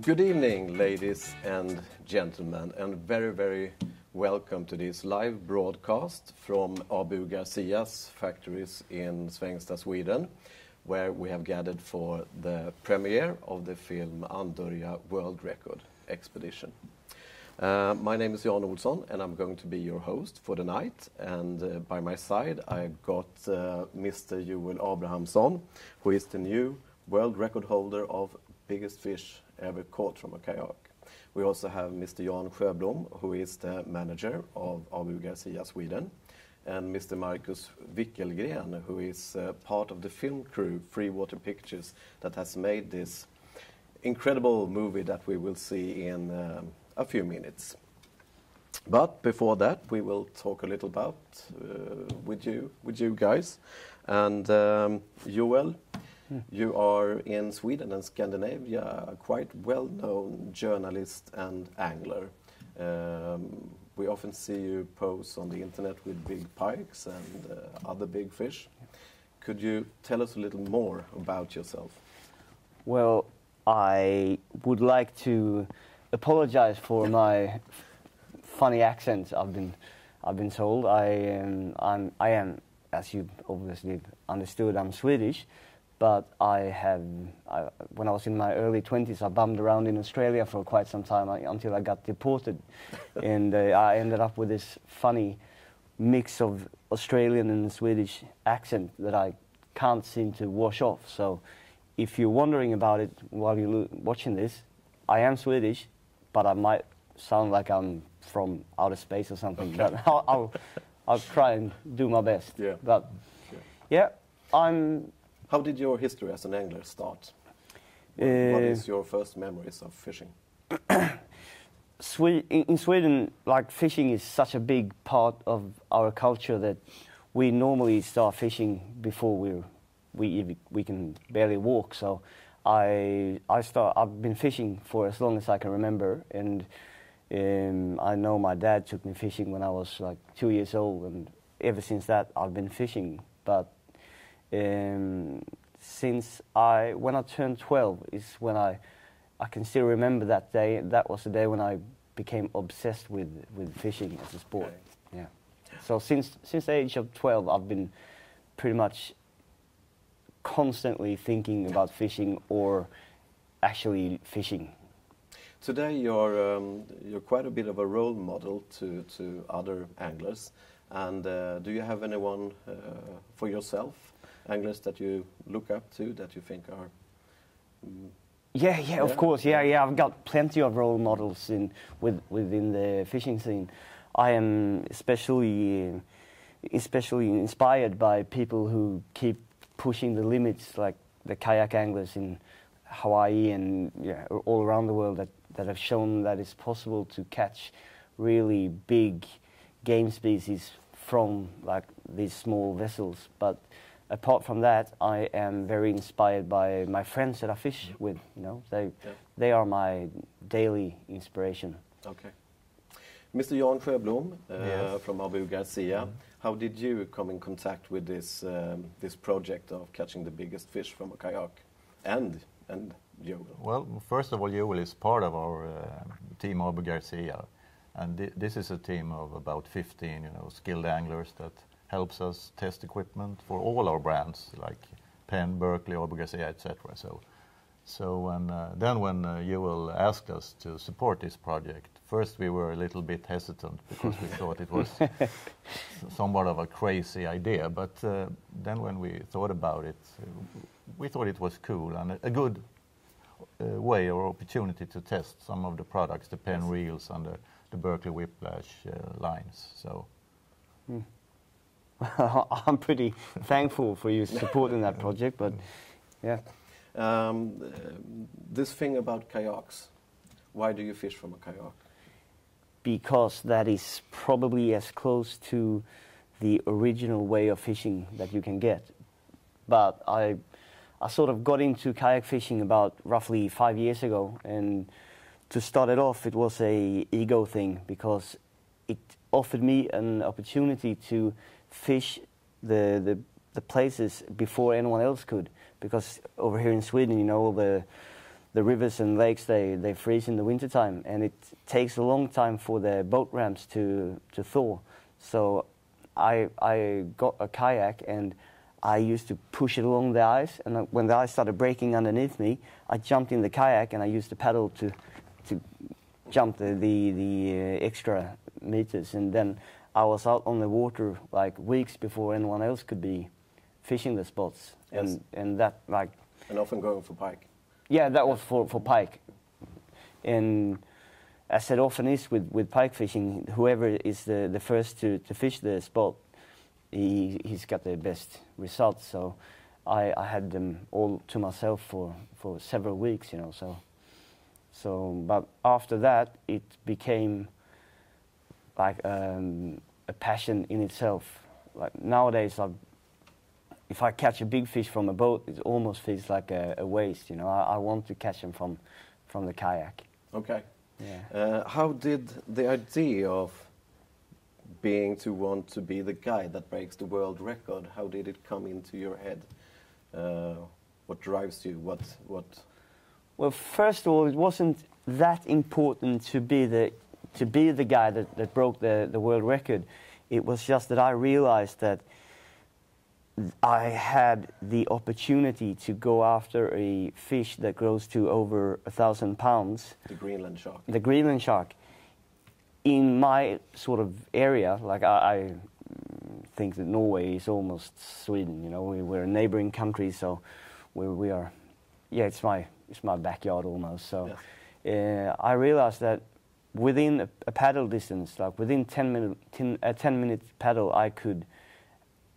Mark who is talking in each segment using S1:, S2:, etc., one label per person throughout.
S1: Good evening, ladies and gentlemen, and very, very welcome to this live broadcast from Abu Garcias factories in Svenska, Sweden, where we have gathered for the premiere of the film Andörja World Record Expedition. My name is Jan Olsson, and I'm going to be your host for the night. And by my side, I've got Mr. Joel Abrahamsson, who is the new world record holder of biggest fish ever caught from a kayak. We also have Mr. Jan Sjöblom, who is the manager of Abu Garcia, Sweden, and Mr. Markus Wickelgren, who is part of the film crew, Freewater Pictures, that has made this incredible movie that we will see in a few minutes. But before that, we will talk a little about with you guys. And Joel, you are in Sweden and Scandinavia a quite well-known journalist and angler. We often see you pose on the internet with big pikes and other big fish. Could you tell us a little more about yourself?
S2: Well, I would like to apologize for my funny accent. I've been told I am, as you obviously understood, I'm Swedish. But when I was in my early 20s, I bummed around in Australia for quite some time until I got deported. And I ended up with this funny mix of Australian and Swedish accent that I can't seem to wash off. So if you're wondering about it while you're watching this, I am Swedish, but I might sound like I'm from outer space or something. Okay. But I'll try and do my best.
S1: Yeah.
S2: But yeah, I'm...
S1: How did your history as an angler start? What is your first memories of fishing?
S2: In Sweden, like, fishing is such a big part of our culture that we normally start fishing before we can barely walk. So I've been fishing for as long as I can remember, and I know my dad took me fishing when I was like 2 years old, and ever since that I've been fishing. But when I turned 12 is when I can still remember that day. That was the day when I became obsessed with fishing as a sport. Okay. Yeah. So since the age of 12, I've been pretty much constantly thinking about fishing or actually fishing.
S1: Today you're quite a bit of a role model to other anglers. And do you have anyone for yourself? Anglers that you look up to, that you think are...
S2: Yeah, of course. Yeah. I've got plenty of role models within the fishing scene. I am especially inspired by people who keep pushing the limits, like the kayak anglers in Hawaii and all around the world that have shown that it's possible to catch really big game species from like these small vessels. But apart from that, I am very inspired by my friends that I fish with. They are my daily inspiration.
S1: Okay. Mr. Jan Sjöblom
S3: Yes.
S1: from Abu Garcia, how did you come in contact with this project of catching the biggest fish from a kayak? And Joel?
S3: Well, first of all, Joel is part of our team Abu Garcia, and this is a team of about 15, skilled anglers that helps us test equipment for all our brands like Penn, Berkeley, Abu Garcia, etc. Then when Joel asked us to support this project, first we were a little bit hesitant because we thought it was somewhat of a crazy idea. But then when we thought about it, we thought it was cool and a good way or opportunity to test some of the products, the Penn reels and the Berkeley Whiplash lines. So.
S2: I'm pretty thankful for you supporting that project, but yeah.
S1: This thing about kayaks, why do you fish from a kayak?
S2: Because that is probably as close to the original way of fishing that you can get. But I sort of got into kayak fishing about roughly 5 years ago, and to start it off, it was a ego thing because it offered me an opportunity to fish the places before anyone else could, because over here in Sweden, the the rivers and lakes, they freeze in the wintertime, and it takes a long time for the boat ramps to thaw. So I got a kayak, and I used to push it along the ice, and when the ice started breaking underneath me, I jumped in the kayak and I used the paddle to jump the extra meters, and then I was out on the water like weeks before anyone else could be fishing the spots.
S1: Yes.
S2: And that like...
S1: And often going for pike.
S2: Yeah, that was for pike. And as it often is with pike fishing, whoever is the first to fish the spot, he's got the best results. So I had them all to myself for several weeks, you know. So but after that, it became like a passion in itself. Like nowadays, if I catch a big fish from a boat, it almost feels like a waste, you know. I want to catch them from the kayak.
S1: Okay.
S2: Yeah.
S1: How did the idea of want to be the guy that breaks the world record, how did it come into your head? What drives you? What?
S2: Well, first of all, it wasn't that important to be the guy that broke the world record. It was just that I realized that I had the opportunity to go after a fish that grows to over 1,000 pounds.
S1: The Greenland shark.
S2: The Greenland shark. In my sort of area, like I think that Norway is almost Sweden. You know, we're a neighboring country, so we are. Yeah, it's my backyard almost. So yes. I realized that within a paddle distance, like within 10 minute paddle, I could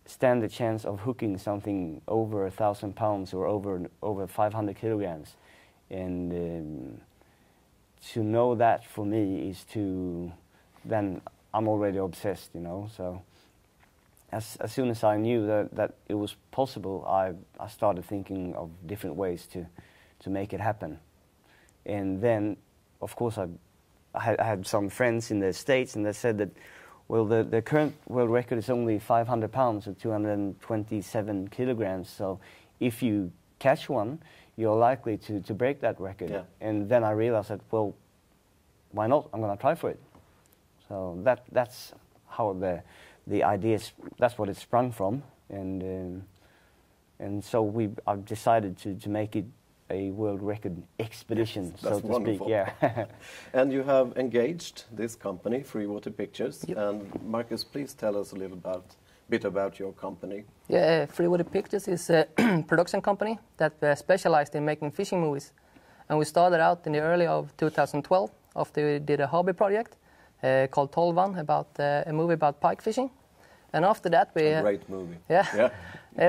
S2: stand the chance of hooking something over 1,000 pounds or over 500 kilograms, and to know that for me is then I'm already obsessed, you know. So as soon as I knew that it was possible, I started thinking of different ways to make it happen. And then, of course, I had some friends in the States, and they said that, well, the current world record is only 500 pounds or 227 kilograms. So if you catch one, you're likely to break that record. Yeah. And then I realized that, well, why not? I'm going to try for it. So that's how the idea, that's what it sprung from. And so I've decided to make it a world record expedition,
S1: that's
S2: so to
S1: wonderful.
S2: speak. Yeah.
S1: And you have engaged this company, Freewater Pictures.
S4: Yep.
S1: And Markus, please tell us a bit about your company.
S4: Yeah, Freewater Pictures is a production company that specialized in making fishing movies. And we started out in the early of 2012 after we did a hobby project called Tolvan, about a movie about pike fishing. And after that we...
S1: A great movie.
S4: Yeah.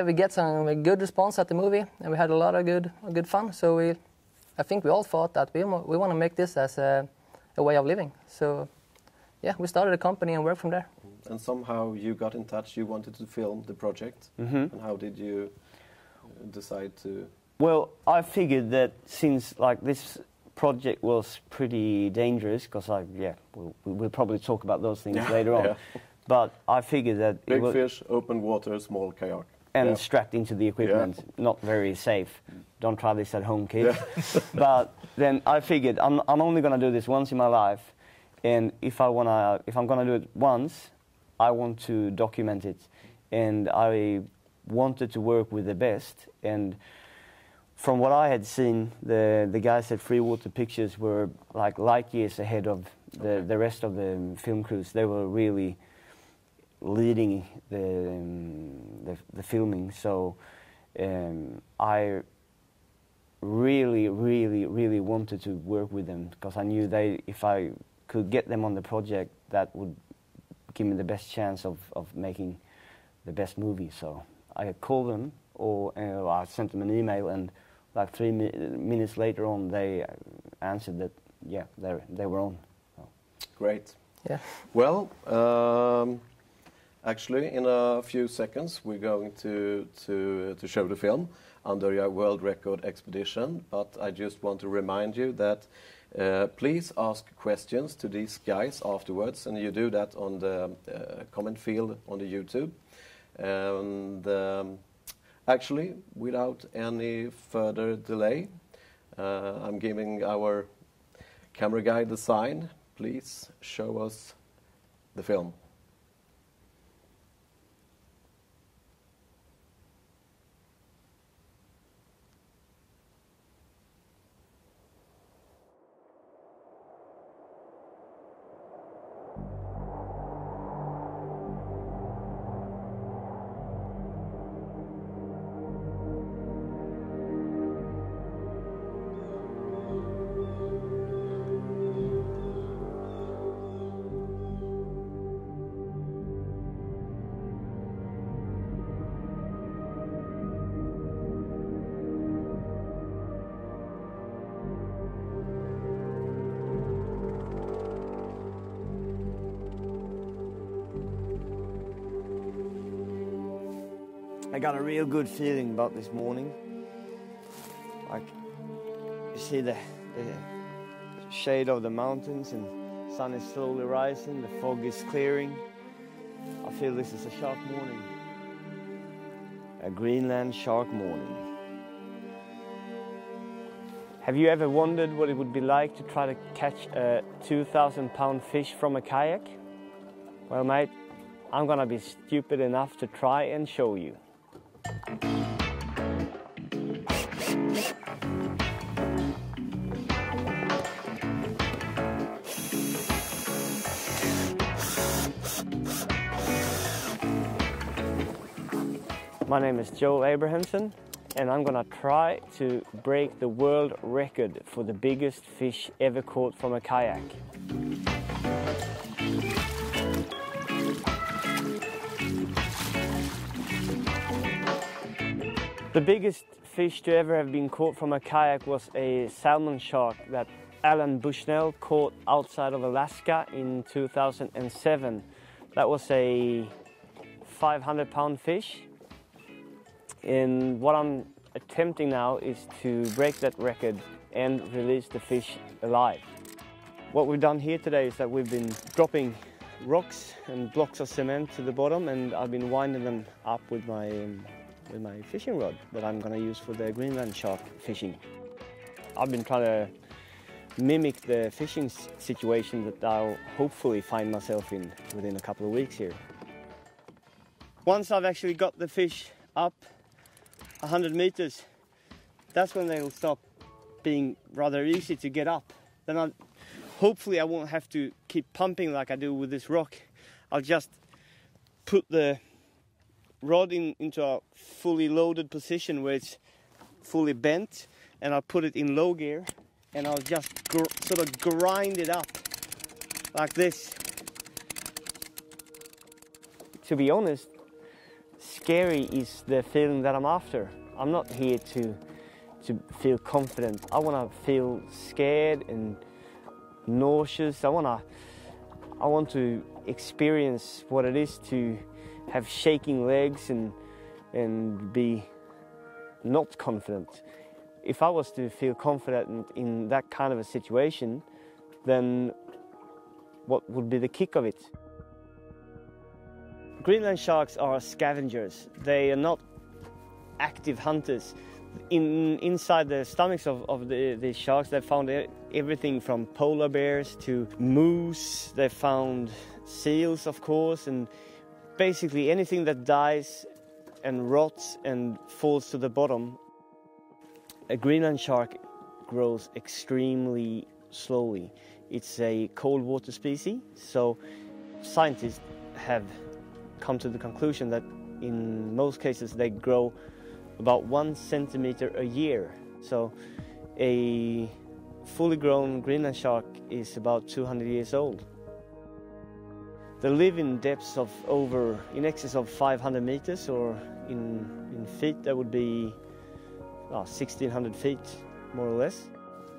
S4: We get some good response at the movie, and we had a lot of good fun. So I think we all thought that we want to make this as a way of living. So yeah, we started a company and worked from there.
S1: And somehow you got in touch, you wanted to film the project.
S2: Mm-hmm.
S1: And how did you decide to...
S2: Well, I figured that since like this project was pretty dangerous, because we'll probably talk about those things later on. Yeah. But I figured that
S1: big fish, open water, small kayak.
S2: And strapped into the equipment, not very safe. Don't try this at home, kids. Yeah. But then I figured I'm only going to do this once in my life, and if I'm going to do it once, I want to document it, and I wanted to work with the best. And from what I had seen, the guys at Freewater Pictures were like light years ahead of the rest of the film crews. They were really leading the filming, so I really wanted to work with them, because I knew if I could get them on the project, that would give me the best chance of making the best movie. So I called them, or I sent them an email, and like 3 minutes later on, they answered that they were on. So.
S1: Great.
S4: Yeah.
S1: Well. Actually, in a few seconds, we're going to show the film, Andörja World Record Expedition. But I just want to remind you that please ask questions to these guys afterwards, and you do that on the comment field on the YouTube. And actually, without any further delay, I'm giving our camera guy the sign. Please show us the film.
S2: I got a real good feeling about this morning. Like, you see the shade of the mountains and sun is slowly rising, the fog is clearing. I feel this is a shark morning. A Greenland shark morning. Have you ever wondered what it would be like to try to catch a 2,000-pound fish from a kayak? Well, mate, I'm gonna be stupid enough to try and show you. My name is Joel Abrahamsson, and I'm gonna try to break the world record for the biggest fish ever caught from a kayak. The biggest fish to ever have been caught from a kayak was a salmon shark that Alan Bushnell caught outside of Alaska in 2007. That was a 500-pound fish. And what I'm attempting now is to break that record and release the fish alive. What we've done here today is that we've been dropping rocks and blocks of cement to the bottom, and I've been winding them up with my fishing rod that I'm going to use for the Greenland shark fishing. I've been trying to mimic the fishing situation that I'll hopefully find myself in within a couple of weeks here. Once I've actually got the fish up 100 meters, that's when they'll stop being rather easy to get up. Then hopefully I won't have to keep pumping like I do with this rock. I'll just put the rod into a fully loaded position where it's fully bent, and I'll put it in low gear, and I'll just sort of grind it up like this. To be honest, scary is the feeling that I'm after. I'm not here to feel confident. I want to feel scared and nauseous. I want to experience what it is to have shaking legs and be not confident. If I was to feel confident in that kind of a situation, then what would be the kick of it? Greenland sharks are scavengers. They are not active hunters. Inside the stomachs of the sharks, they found everything from polar bears to moose. They found seals, of course, and basically anything that dies and rots and falls to the bottom. A Greenland shark grows extremely slowly. It's a cold water species, so scientists have come to the conclusion that in most cases they grow about 1 centimeter a year. So a fully grown Greenland shark is about 200 years old. They live in depths of in excess of 500 meters, or in feet that would be 1,600 feet, more or less.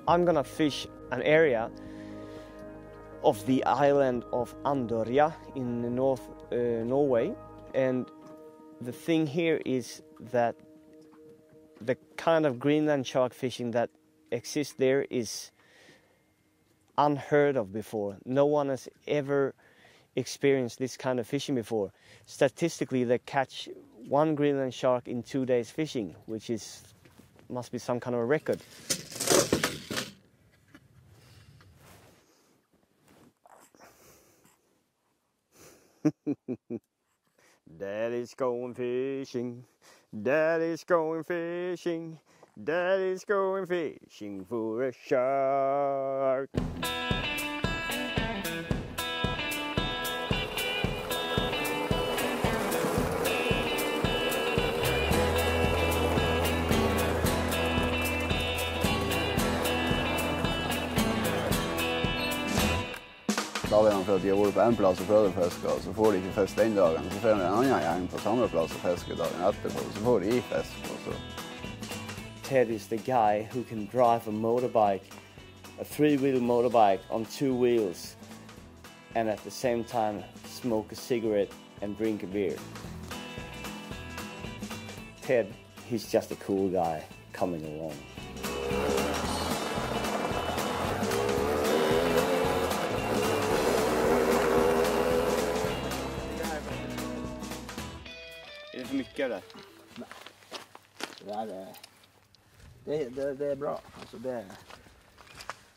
S2: I'm gonna fish an area of the island of Andörja in North Norway, and the thing here is that the kind of Greenland shark fishing that exists there is unheard of before. No one has ever experienced this kind of fishing before. Statistically, they catch 1 Greenland shark in 2 days fishing, which must be some kind of a record. Daddy's going fishing, Daddy's going fishing, Daddy's going fishing for a shark.
S5: Dagen for at de har vært på en plass og prøvd å fiske, og så får de ikke fisk den dagen. Så får de en annen gjeng på samme plass og fiske dagen etterpå, så får de fisk. Og så.
S2: Ted is the guy who can drive a motorbike, a three-wheel motorbike on two wheels, and at the same time smoke a cigarette and drink a beer. Ted, he's just a cool guy coming along.
S5: Är det för mycket där?
S6: Det är bra. Alltså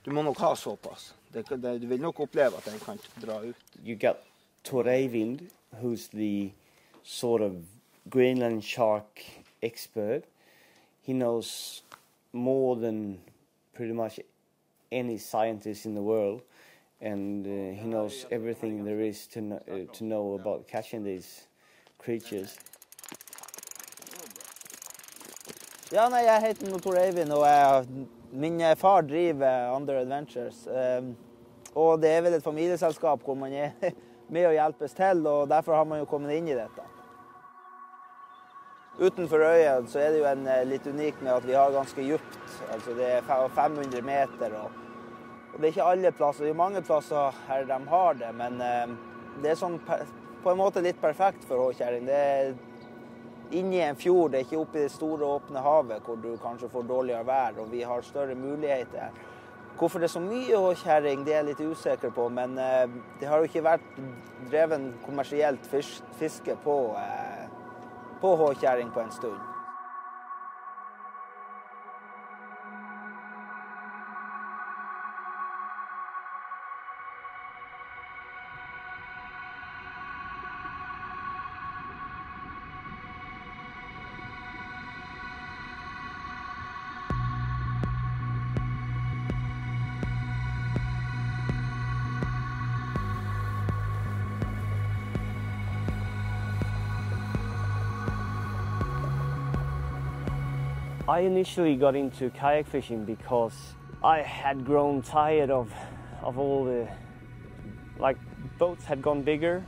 S6: du må nog ha så pass. Du vill nog uppleva att den kan dra ut.
S2: You got Tor Eivind, who's the sort of Greenland shark expert. He knows more than pretty much any scientist in the world, and he knows everything there is to know about catching these creatures.
S6: Ja, nej, jag heter Tor Eivind och min far driver Andörja Adventures. Och det är väl ett familjesällskap hvor man är med och hjälpes till, och därför har man ju kommit in i detta. Utanför öjen så är det ju lite unikt med att vi har ganska djupt. Alltså det är 500 meter och det är inte alla platser. Det är många platser här de har det, men det är sån på en måte lite perfekt för Håkäring. Det är inne i en fjord, det är inte uppe i det stora öppna havet hvor du kanske får dårligere vær, och vi har större möjligheter. Hvorfor det är så mycket Håkäring, det är jag lite osäker på, men det har ju inte varit dreven kommersiellt fiske på Håkäring på en stund.
S2: I initially got into kayak fishing because I had grown tired of all the, like, boats had gone bigger,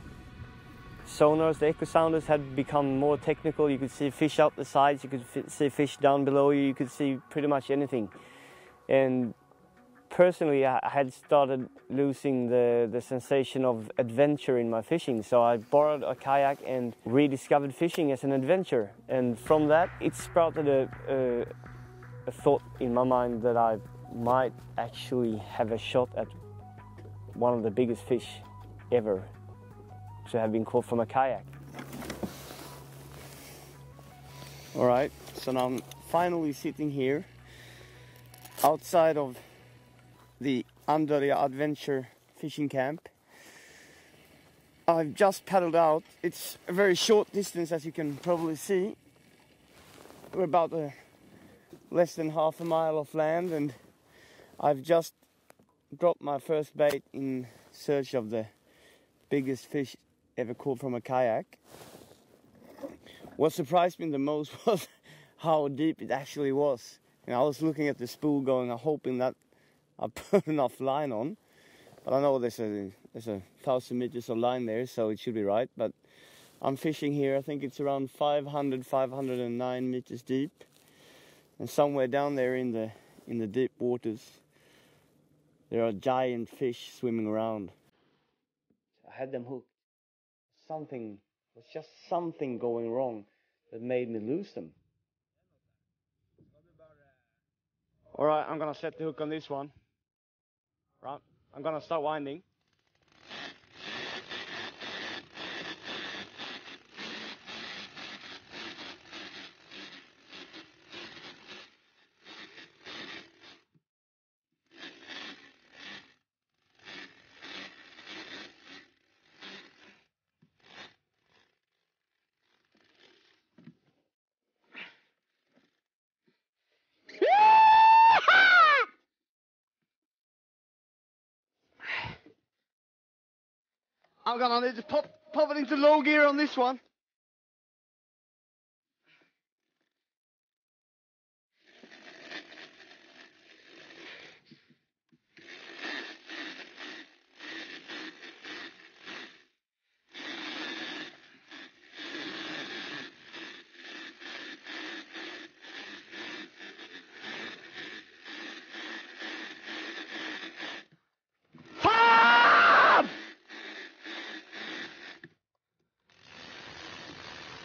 S2: sonars, the echo sounders had become more technical. You could see fish out the sides, you could see fish down below you could see pretty much anything. And personally, I had started losing the sensation of adventure in my fishing, so I borrowed a kayak and rediscovered fishing as an adventure. And from that, it sprouted a thought in my mind that I might actually have a shot at one of the biggest fish ever to have been caught from a kayak. All right, so now I'm finally sitting here outside of the Andörja adventure fishing camp. I've just paddled out. It's a very short distance, as you can probably see. We're about less than half a mile off land, and I've just dropped my first bait in search of the biggest fish ever caught from a kayak. What surprised me the most was how deep it actually was. And I was looking at the spool going, I'm hoping that I put enough line on, but I know there's a 1,000 meters of line there, so it should be right. But I'm fishing here. I think it's around 509 meters deep, and somewhere down there in the deep waters, there are giant fish swimming around. I had them hooked. Something going wrong that made me lose them. All right, I'm gonna set the hook on this one. Right, I'm gonna start winding. I'm gonna need to pop it into low gear on this one.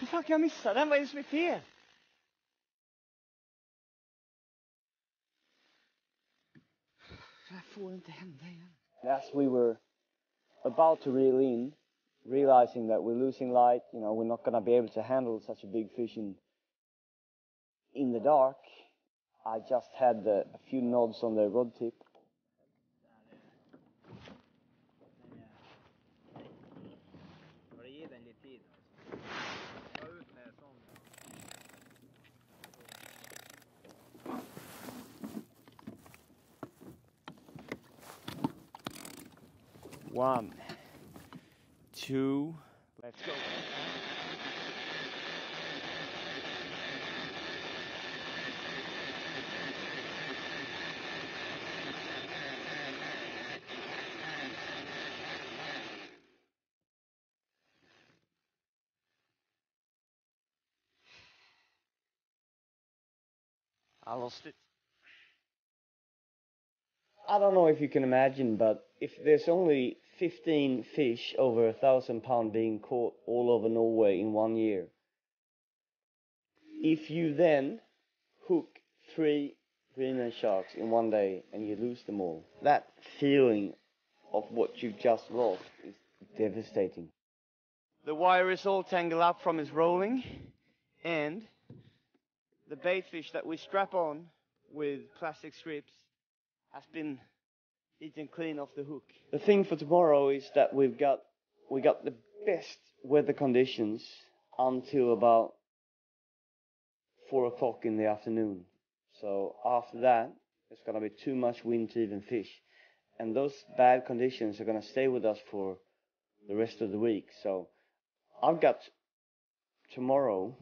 S2: Hur fan kan jag missa den? Vad är det som är fel? Det här får inte hända igen. As we were about to reel in, realizing that we're losing light, you know, we're not going to be able to handle such a big fish in the dark, I just had a few nods on the rod tip. One, two, let's go. I lost it. I don't know if you can imagine, but if there's only 15 fish over 1,000 pounds being caught all over Norway in 1 year, if you then hook 3 Greenland sharks in 1 day and you lose them all, that feeling of what you've just lost is devastating. The wire is all tangled up from its rolling, and the bait fish that we strap on with plastic strips has been eaten clean off the hook. The thing for tomorrow is that we got the best weather conditions until about 4 o'clock in the afternoon. So after that, it's going to be too much wind to even fish. And those bad conditions are going to stay with us for the rest of the week. So I've got tomorrow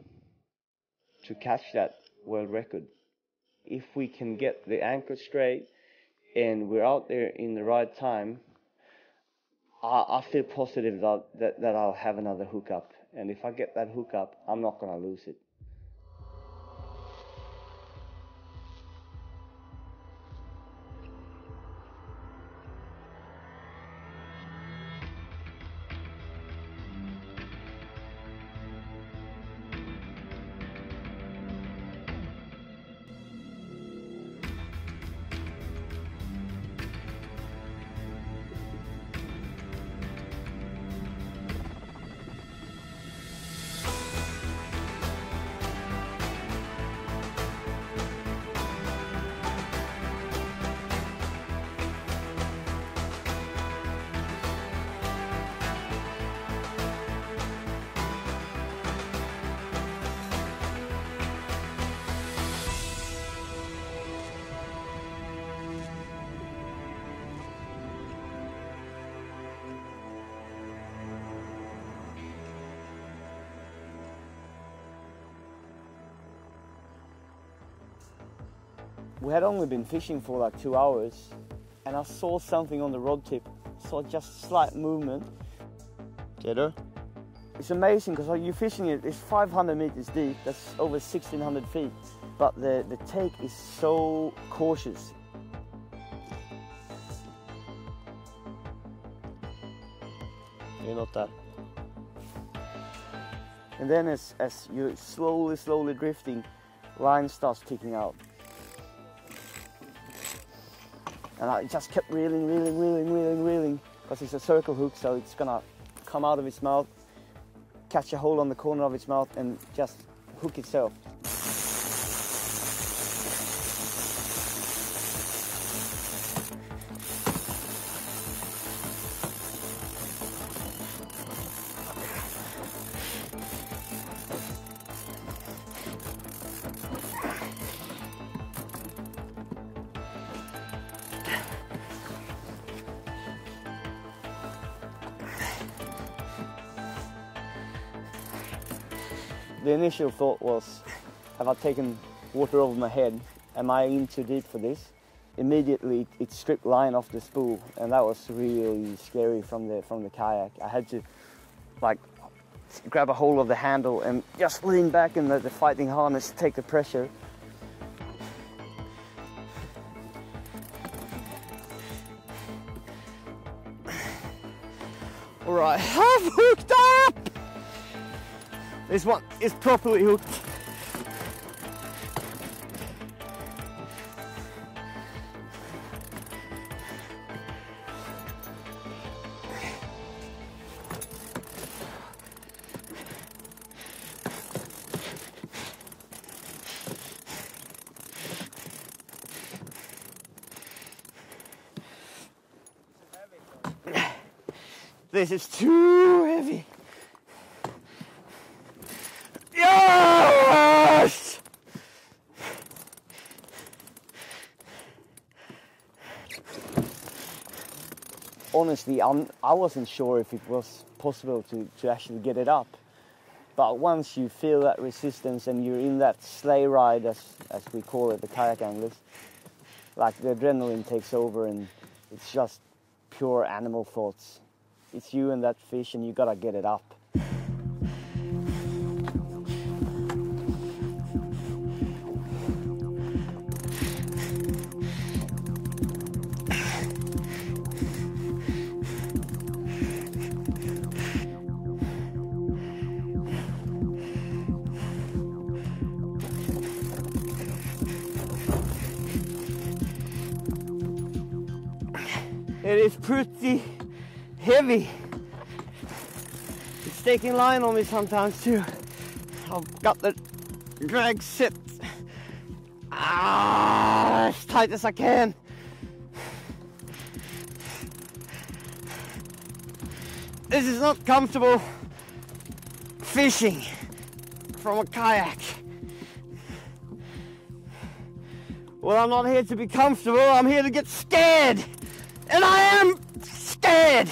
S2: to catch that world record. If we can get the anchor straight and we're out there in the right time, I feel positive that I'll have another hookup. And if I get that hookup, I'm not going to lose it. We had only been fishing for like 2 hours, and I saw something on the rod tip. Saw just slight movement. Get It's amazing because you're fishing it. It's 500 meters deep. That's over 1,600 feet. But the take is so cautious. You're not that. And then as you're slowly drifting, line starts ticking out. And I just kept reeling, because it's a circle hook, so it's gonna come out of its mouth, catch a hold on the corner of its mouth, and just hook itself. the initial thought was, have I taken water over my head? Am I in too deep for this? Immediately it stripped line off the spool, and that was really scary from the kayak. I had to like grab a hold of the handle and just lean back in the fighting harness to take the pressure. All right, I'm hooked up! This one is properly hooked. This is too heavy. Yes! Honestly, I wasn't sure if it was possible to actually get it up. But once you feel that resistance and you're in that sleigh ride, as we call it, the kayak anglers, like the adrenaline takes over and it's just pure animal thoughts. It's you and that fish, and you gotta get it up. It is pretty heavy. It's taking line on me sometimes too. I've got the drag set as tight as I can. This is not comfortable fishing from a kayak. Well, I'm not here to be comfortable, I'm here to get scared. And I am scared.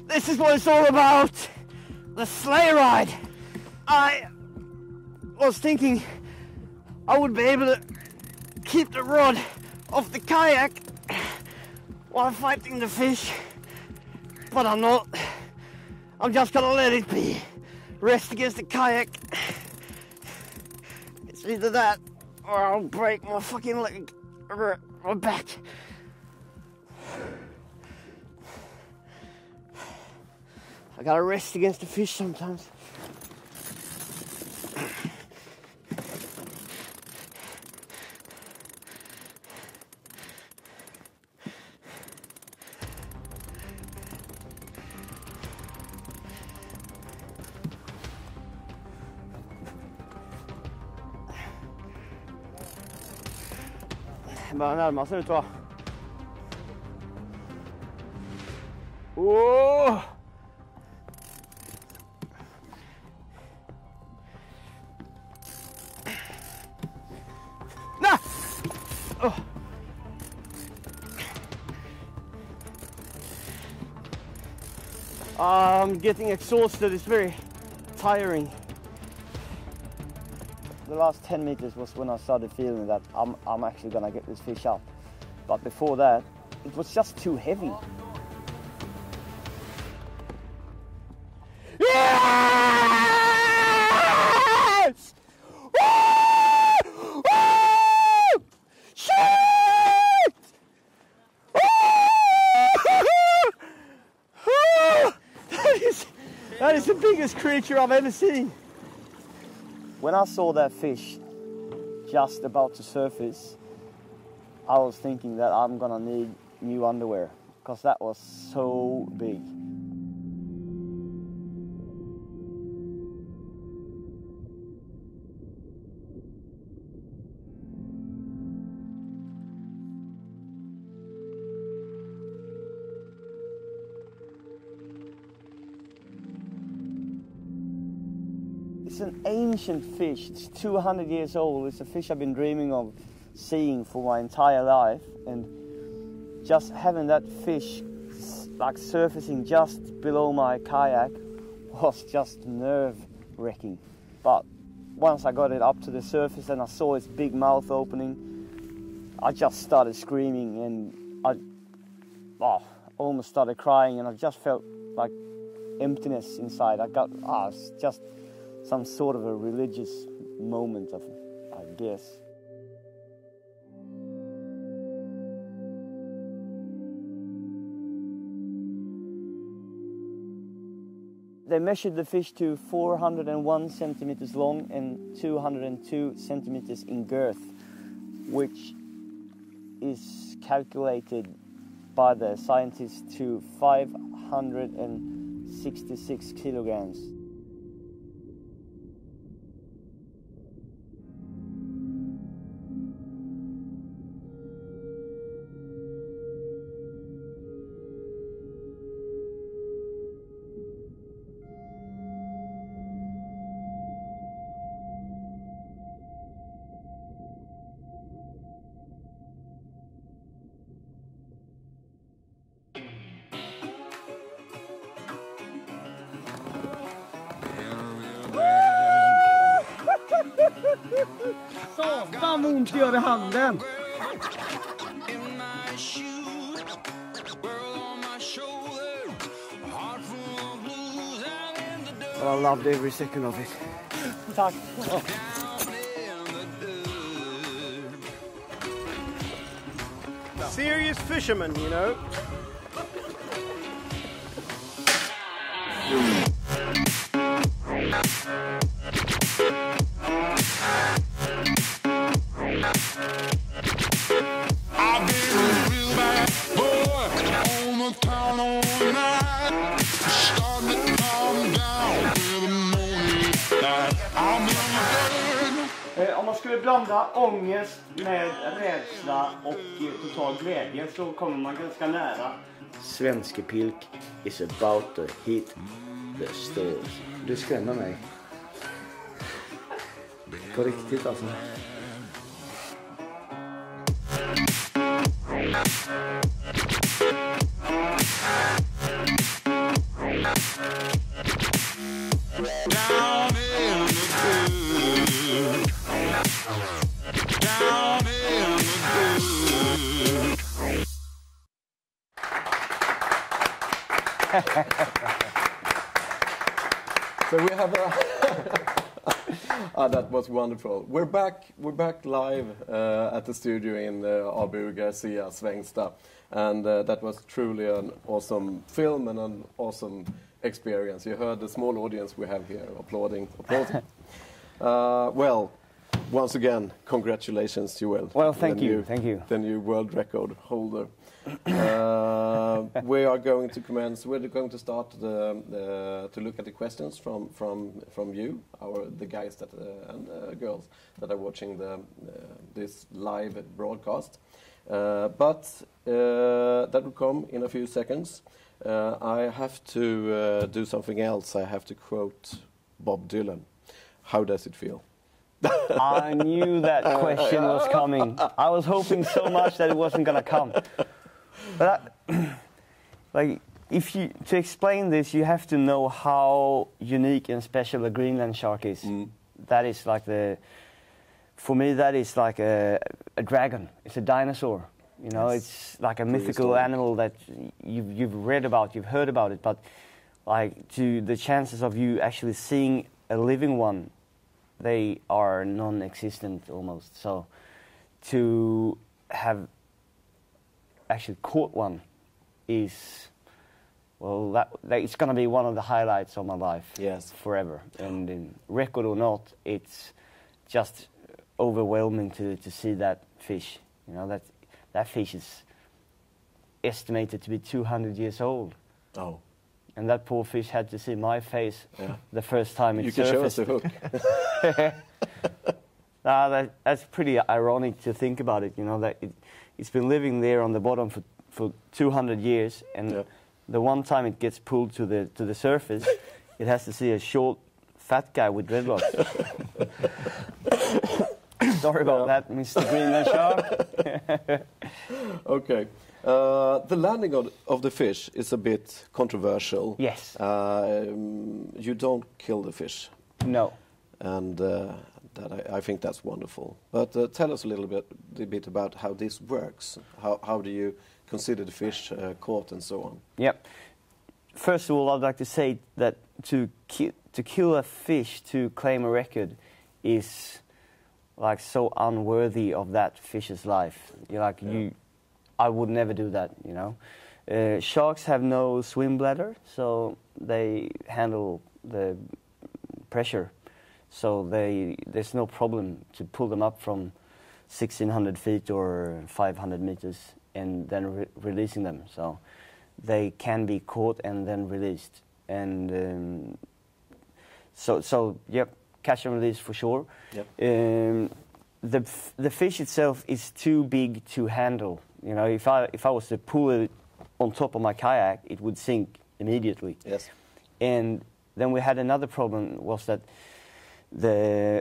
S2: This is what it's all about. The sleigh ride. I was thinking I would be able to keep the rod off the kayak while fighting the fish, but I'm not. I'm just gonna let it be. Rest against the kayak. It's either that or I'll break my fucking leg or my back. I gotta rest against the fish sometimes. Bara närma sig ut va. Åh! Nej! Oh. I'm getting exhausted. It's very tiring. The last 10 meters was when I started feeling that I'm actually gonna get this fish up. But before that, it was just too heavy. Yes! Woo! Woo! Shit! Woo! That is the biggest creature I've ever seen. When I saw that fish just about to surface, I was thinking that I'm gonna need new underwear because that was so big. It's an ancient fish. It's 200 years old. It's a fish I've been dreaming of seeing for my entire life, and just having that fish like surfacing just below my kayak was just nerve-wracking. But once I got it up to the surface and I saw its big mouth opening, I just started screaming, and I almost started crying, and I just felt like emptiness inside. It's just some sort of a religious moment, I guess. They measured the fish to 401 centimeters long and 202 centimeters in girth, which is calculated by the scientists to 566 kilograms. Satan ont gör i handen! But I loved every second of it. Tack! Oh.
S7: Serious fisherman, you know.
S2: Om man skulle blanda ångest med rädsla och total glädje så kommer man ganska nära. Svenska pilk is about to hit the stores. Du skrämmer mig. På riktigt alltså.
S1: So we have that was wonderful. We're back live at the studio in Abu Garcias Svenska, and that was truly an awesome film and an awesome experience. You heard the small audience we have here applauding. Well, once again, congratulations, Joel.
S2: Well, thank you.
S1: The new world record holder. We are going to commence. We're going to start to look at the questions from you, the guys and girls that are watching this live broadcast. But that will come in a few seconds. I have to do something else. I have to quote Bob Dylan. How does it feel?
S2: I knew that question was coming. I was hoping so much that it wasn't going to come. But to explain this, you have to know how unique and special a Greenland shark is. That is for me, that is like a dragon. It's a dinosaur. You know, yes. It's like a mythical animal that you've read about, you've heard about it, but to the chances of you actually seeing a living one, they are non-existent almost. So to have actually caught one is, well, that it's going to be one of the highlights of my life.
S1: Yes,
S2: forever. And in record or not, it's just overwhelming to see that fish. You know, that fish is estimated to be 200 years old.
S1: Oh.
S2: And that poor fish had to see my face the first time it surfaced.
S1: You can show us the
S2: hook. That's pretty ironic to think about it, you know, that it's been living there on the bottom for 200 years, and the one time it gets pulled to the surface, it has to see a short, fat guy with dreadlocks. Sorry about that, Mr. Greenland shark.
S1: Okay. The landing of the fish is a bit controversial.
S2: Yes.
S1: You don't kill the fish.
S2: No.
S1: And I think that's wonderful. But tell us a little bit about how this works. How do you consider the fish caught and so on?
S2: Yep. First of all, I'd like to say that to kill a fish to claim a record is like so unworthy of that fish's life. I would never do that. You know, sharks have no swim bladder, so they handle the pressure. So there's no problem to pull them up from 1,600 feet or 500 meters and then releasing them. So they can be caught and then released. And so yep, catch and release for sure. Yep. The fish itself is too big to handle. You know, if I was to pull it on top of my kayak, it would sink immediately. Yes. And then we had another problem, was that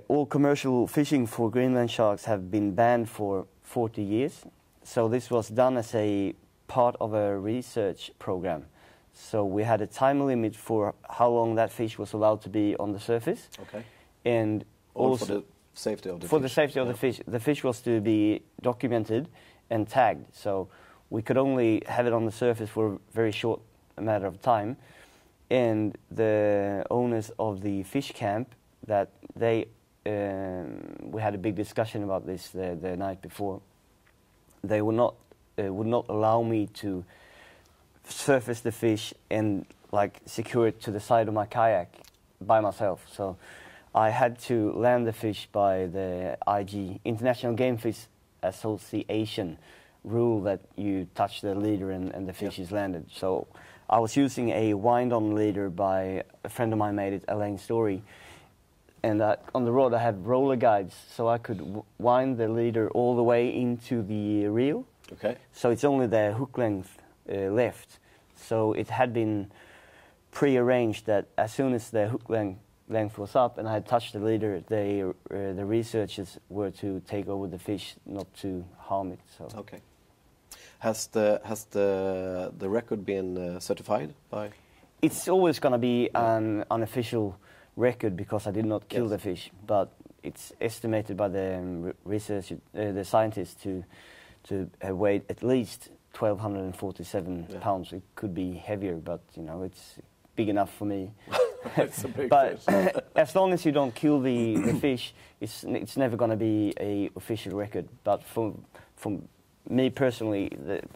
S2: all commercial fishing for Greenland sharks have been banned for 40 years. So this was done as a part of a research program. So we had a time limit for how long that fish was allowed to be on the surface. Okay. And also
S1: for the safety of the fish.
S2: For the safety of the fish. The fish was to be documented and tagged. So we could only have it on the surface for a very short matter of time. And the owners of the fish camp, that we had a big discussion about this the night before. They would not allow me to surface the fish and like secure it to the side of my kayak by myself. So I had to land the fish by the IG, International Game Fish Association rule, that you touch the leader and the fish is landed. So I was using a wind-on leader by a friend of mine made it, Elaine Story. And on the rod I have roller guides, so I could wind the leader all the way into the reel. Okay. So it's only the hook length left. So it had been pre-arranged that as soon as the hook length was up and I had touched the leader, the researchers were to take over the fish, not to harm it. So. Okay.
S1: Has the record been certified by?
S2: It's always going to be an unofficial record because I did not kill the fish, but it's estimated by the the scientists to have weighed at least 1,247 pounds. It could be heavier, but you know, it's big enough for me.
S1: It's a big
S2: but
S1: fish.
S2: As long as you don't kill the fish, it's never going to be a official record. But from me personally,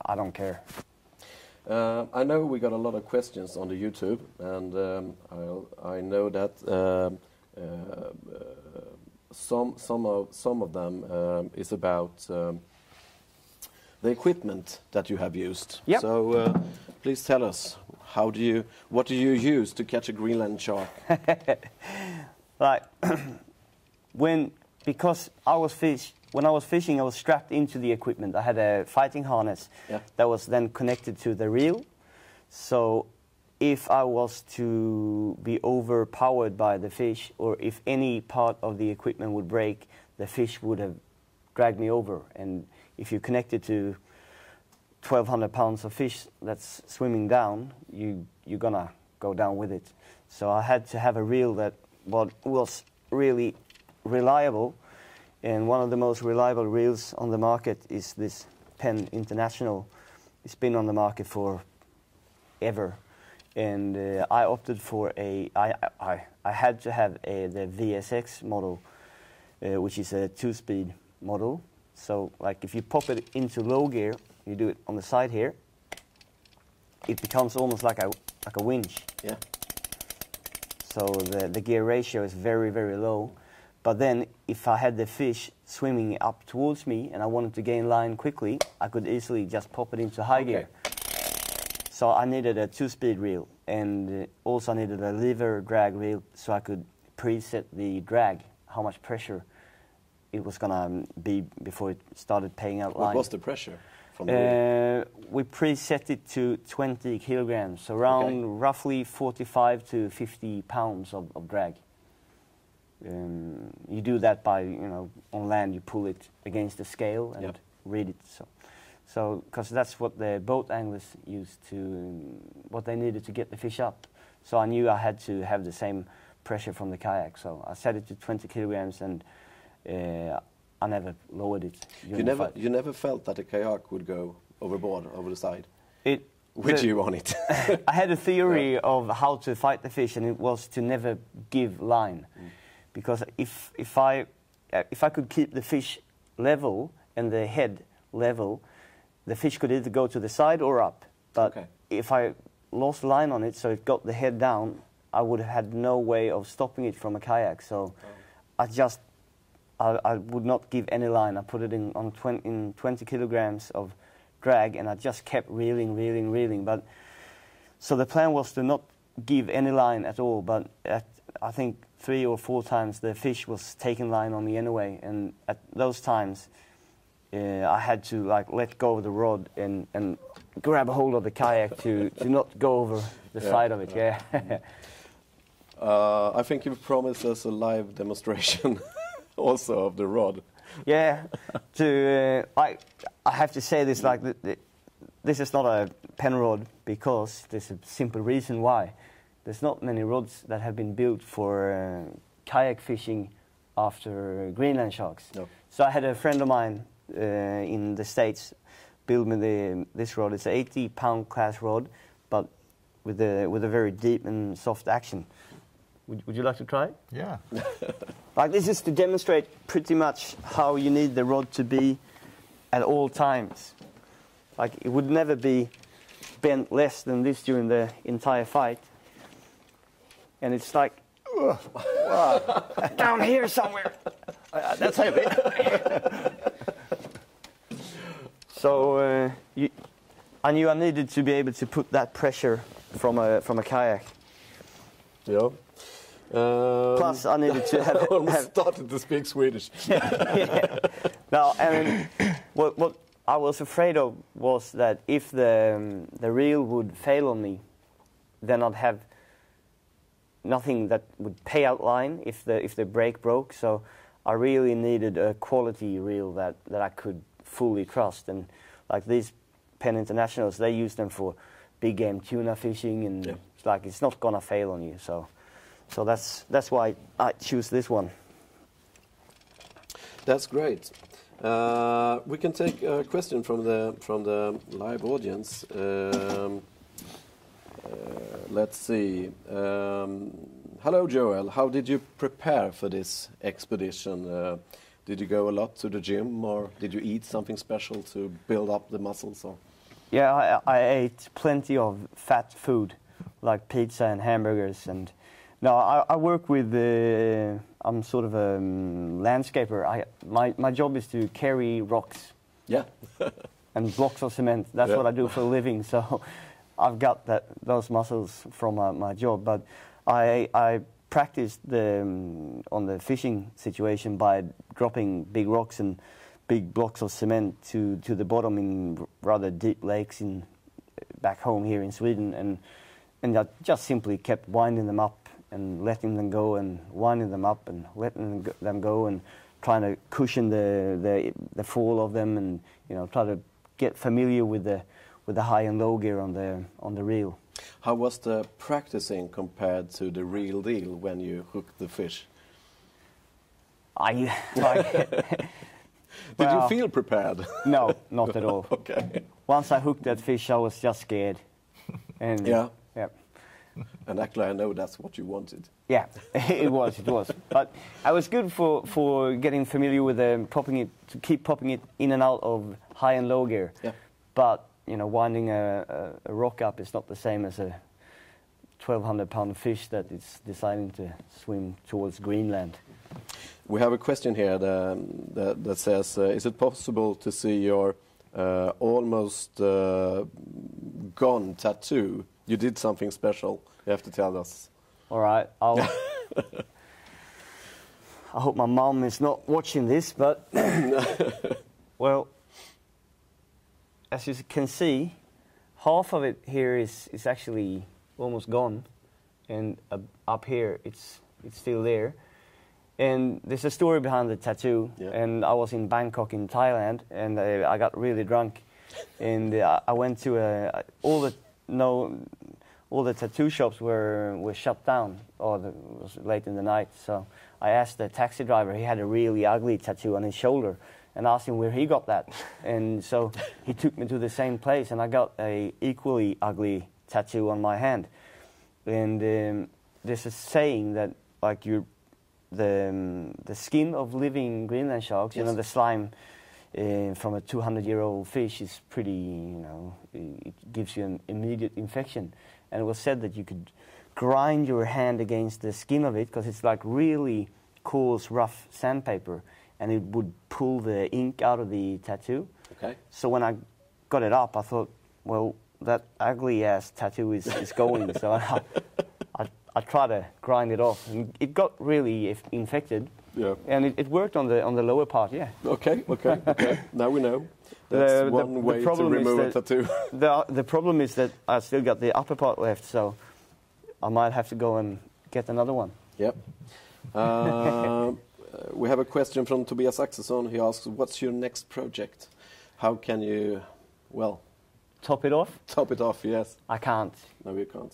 S2: I don't care.
S1: I know we got a lot of questions on the YouTube, and I know that some of them is about the equipment that you have used. Yep. So please tell us, what do you use to catch a Greenland shark?
S2: Like because when I was fishing, I was strapped into the equipment. I had a fighting harness that was then connected to the reel. So if I was to be overpowered by the fish, or if any part of the equipment would break, the fish would have dragged me over. And if you connect it to 1,200 pounds of fish that's swimming down, you're gonna go down with it. So I had to have a reel that was really reliable. And one of the most reliable reels on the market is this Penn International. It's been on the market for ever. And I opted for I had to have the VSX model, which is a 2-speed model. So like if you pop it into low gear, you do it on the side here, it becomes almost like a winch. Yeah. So the gear ratio is very, very low. But then if I had the fish swimming up towards me and I wanted to gain line quickly, I could easily just pop it into high gear. So I needed a 2-speed reel, and also I needed a lever drag reel so I could preset the drag, how much pressure it was going to be before it started paying out line.
S1: What was the pressure from the reel?
S2: We preset it to 20 kilograms, so around roughly 45 to 50 pounds of drag. You do that by, on land you pull it against the scale and read it. So because that's what the boat anglers used to, what they needed to get the fish up. So I knew I had to have the same pressure from the kayak. So I set it to 20 kilograms, and I never lowered it.
S1: You never felt that a kayak would go overboard, over the side?
S2: With
S1: you on it?
S2: I had a theory of how to fight the fish, and it was to never give line. Because if I could keep the fish level and the head level, the fish could either go to the side or up. But if I lost line on it, so it got the head down, I would have had no way of stopping it from a kayak. So I would not give any line. I put it in 20 kilograms of drag, and I just kept reeling. But so the plan was to not give any line at all. But I think 3 or 4 times the fish was taking line on me anyway, and at those times I had to let go of the rod and grab a hold of the kayak to not go over the side of it.
S1: I think you've promised us a live demonstration also of the rod.
S2: Yeah, I have to say this, this is not a pen rod, because there's a simple reason why. There's not many rods that have been built for kayak fishing after Greenland sharks. No. So I had a friend of mine in the States build me this rod. It's an 80-pound class rod, but with a very deep and soft action. Would you like to try it?
S3: Yeah.
S2: This is to demonstrate pretty much how you need the rod to be at all times. It would never be bent less than this during the entire fight. And it's down here somewhere. That's heavy. So I knew I needed to be able to put that pressure from a kayak.
S1: Yeah.
S2: Plus, I needed to have.
S1: Almost started to speak Swedish.
S2: No, what I was afraid of was that if the reel would fail on me, then I'd have nothing that would pay out line if the brake broke. So I really needed a quality reel that I could fully trust. And these Penn Internationals, they use them for big game tuna fishing, and it's not gonna fail on you. So that's why I choose this one.
S1: That's great. We can take a question from the live audience. Let's see. Hello, Joel. How did you prepare for this expedition? Did you go a lot to the gym, or did you eat something special to build up the muscles? Or?
S2: Yeah, I ate plenty of fat food, like pizza and hamburgers. And no, I work with. I'm sort of a landscaper. My job is to carry rocks.
S1: Yeah.
S2: And blocks of cement. That's what I do for a living. So I've got those muscles from my job. But I practiced on the fishing situation by dropping big rocks and big blocks of cement to the bottom in rather deep lakes back home here in Sweden, and I just simply kept winding them up and letting them go, and winding them up and letting them go, and trying to cushion the fall of them, and try to get familiar with the high and low gear on the reel.
S1: How was the practicing compared to the real deal when you hooked the fish? Did you feel prepared?
S2: No, not at all.
S1: Okay.
S2: Once I hooked that fish, I was just scared. And
S1: yeah.
S2: Yeah.
S1: And actually, I know that's what you wanted.
S2: Yeah, it was. But I was good for getting familiar with to keep popping it in and out of high and low gear.
S1: Yeah.
S2: But winding a rock up is not the same as a 1,200-pound fish that is deciding to swim towards Greenland.
S1: We have a question here that says, is it possible to see your almost gone tattoo? You did something special. You have to tell us.
S2: All right. I hope my mom is not watching this, but well, as you can see, half of it here is actually almost gone, and up here it's still there. And there's a story behind the tattoo.
S1: Yeah.
S2: And I was in Bangkok in Thailand, and I got really drunk, and I went to all the tattoo shops were shut down, or it was late in the night. So I asked the taxi driver. He had a really ugly tattoo on his shoulder, and asked him where he got that. And so he took me to the same place, and I got a equally ugly tattoo on my hand. And there's a saying that like the skin of living Greenland sharks, you know, the slime from a 200-year-old fish is pretty, you know, it gives you an immediate infection. And it was said that you could grind your hand against the skin of it because it's like really coarse, rough sandpaper, and it would pull the ink out of the tattoo. Okay. So when I got it up, I thought, well, that ugly-ass tattoo is going. So I tried to grind it off, and it got really infected. Yeah. And it worked on the lower part, yeah.
S1: Okay. Now we know. That's one way to remove a tattoo.
S2: The problem is that I still got the upper part left, so I might have to go and get another one.
S1: Yep. We have a question from Tobias Axelsson. He asks, what's your next project? How can you, well...
S2: Top it off?
S1: Top it off, yes.
S2: I can't.
S1: No, you can't.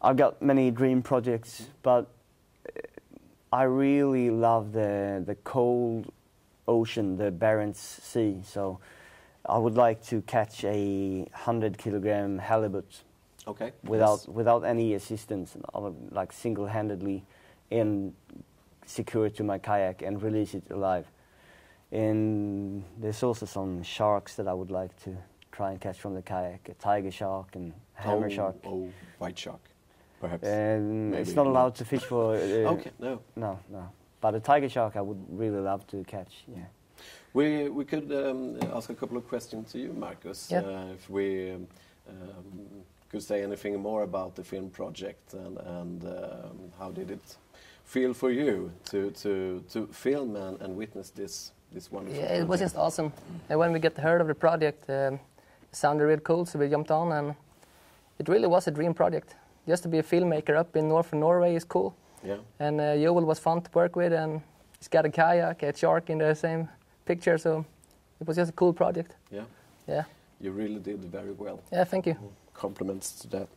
S2: I've got many dream projects, but I really love the cold ocean, the Barents Sea. So I would like to catch a 100-kilogram halibut.
S1: Okay.
S2: Without any assistance, like single-handedly, and secure it to my kayak and release it alive. And there's also some sharks that I would like to try and catch from the kayak, a tiger shark and hammer shark.
S1: Oh, white shark, perhaps.
S2: It's not allowed to fish for...
S1: okay, no.
S2: No. But a tiger shark I would really love to catch, yeah.
S1: We could ask a couple of questions to you, Markus.
S4: Yeah.
S1: If we could say anything more about the film project and how did it feel for you to film and witness this wonderful project?
S4: It was just awesome. And when we heard of the project, it sounded really cool, so we jumped on, and it really was a dream project. Just to be a filmmaker up in northern Norway is cool. Yeah. And Joel was fun to work with, and he's got a kayak, a shark in the same picture, so it was just a cool project.
S1: Yeah.
S4: Yeah.
S1: You really did very well.
S4: Yeah, thank you.
S1: Compliments to that.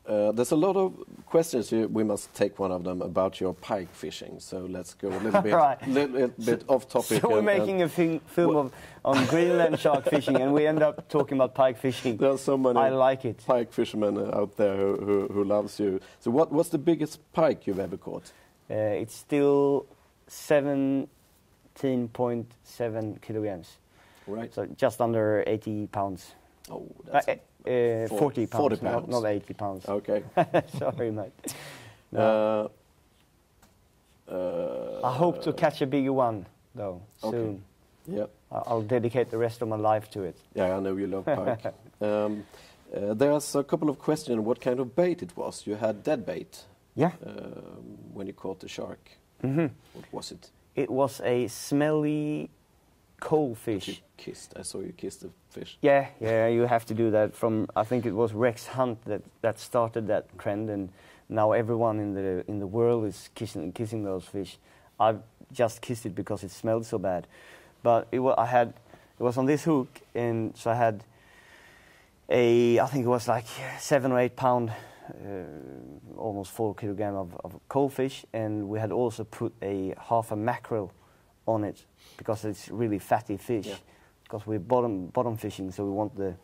S1: There's a lot of questions. We must take one of them about your pike fishing. So let's go a little bit, little bit off topic.
S2: So we're making a film on Greenland shark fishing, and we end up talking about pike fishing.
S1: There are so many
S2: I like it.
S1: Pike fishermen out there who loves you. So what's the biggest pike you've ever caught?
S2: It's still 17.7 kilograms.
S1: Right.
S2: So just under 80 pounds.
S1: Oh, that's
S2: 40 pounds,
S1: 40 pounds.
S2: Not 80 pounds.
S1: Okay.
S2: Sorry, mate. No. I hope to catch a bigger one, though, soon.
S1: Yeah.
S2: I'll dedicate the rest of my life to it.
S1: Yeah, I know you love pike. There's a couple of questions. What kind of bait it was? You had dead bait.
S2: Yeah.
S1: When you caught the shark.
S2: Mm-hmm.
S1: What was it?
S2: It was a smelly coal fish.
S1: You kissed. I saw you kiss the fish.
S2: Yeah, you have to do that. I think it was Rex Hunt that started that trend, and now everyone in the world is kissing those fish. I've just kissed it because it smelled so bad, but it was on this hook, and so I had I think it was like 7 or 8 pound, almost 4 kilogram of coal fish, and we had also put half a mackerel on it because it's really fatty fish. Yeah. Because we're bottom fishing, so we want the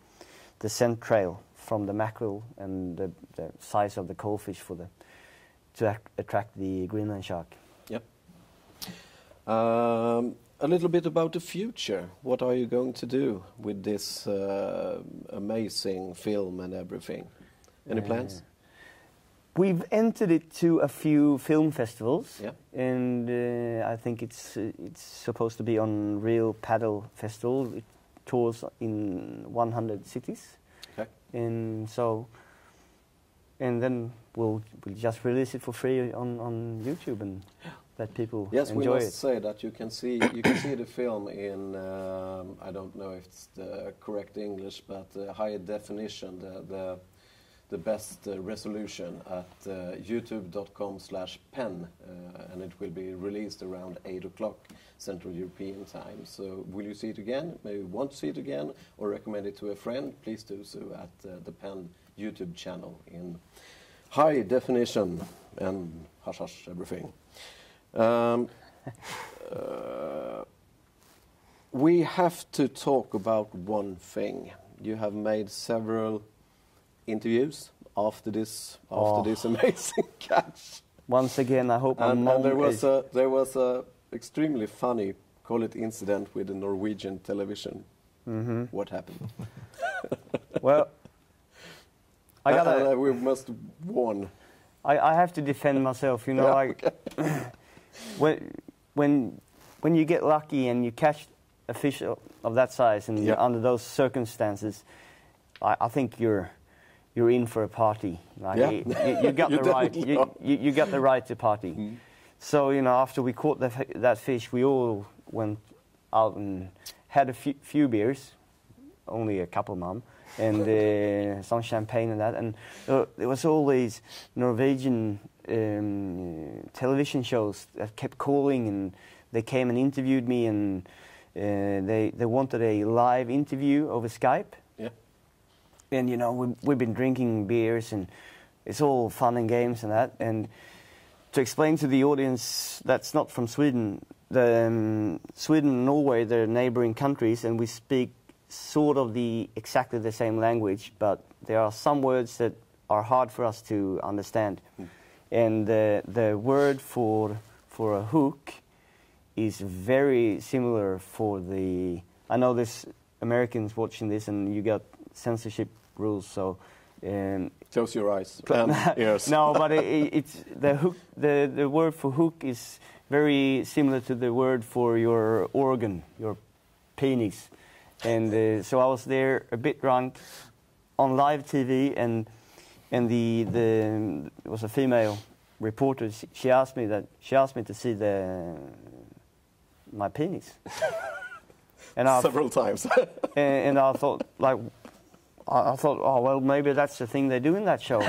S2: scent trail from the mackerel and the size of the coal fish to attract the Greenland shark.
S1: Yep. A little bit about the future. What are you going to do with this amazing film and everything? Any plans?
S2: We've entered it to a few film festivals,
S1: and
S2: I think it's supposed to be on Real Paddle Festival. It tours in 100 cities, and then we'll just release it for free on YouTube and let people enjoy it.
S1: Yes, we must say that you can see the film in I don't know if it's the correct English, but high definition. The the best resolution at youtube.com/pen, and it will be released around 8 o'clock Central European time. So will you see it again? Maybe want to see it again, or recommend it to a friend? Please do so at the Pen YouTube channel in high definition and hush everything. We have to talk about one thing. You have made several interviews after this amazing catch.
S2: Once again, I hope
S1: and there was a extremely funny, call it incident with the Norwegian television.
S2: Mm-hmm.
S1: What happened?
S2: Well,
S1: we must warn.
S2: I have to defend myself. You know, when you get lucky and you catch a fish of that size and you're under those circumstances, I think you're in for a party. Like, you got the right. You got the right to party. Mm. So you know, after we caught that fish, we all went out and had a few beers, only a couple, Mum, and some champagne and that. And there was all these Norwegian television shows that kept calling, and they came and interviewed me, and they wanted a live interview over Skype.
S1: Yeah.
S2: And you know, we've been drinking beers, and it's all fun and games and that. And to explain to the audience that's not from Sweden, Sweden and Norway, they're neighboring countries, and we speak sort of exactly the same language, but there are some words that are hard for us to understand. Mm. And the word for a hook is very similar for the... I know there's Americans watching this, and you got censorship rules, so...
S1: Close your eyes and ears.
S2: No, but it's the hook. The word for hook is very similar to the word for your organ, your penis. And so I was there a bit drunk on live TV, and it was a female reporter. She asked me to see my penis. And
S1: several times.
S2: and I thought, oh, well, maybe that's the thing they do in that show.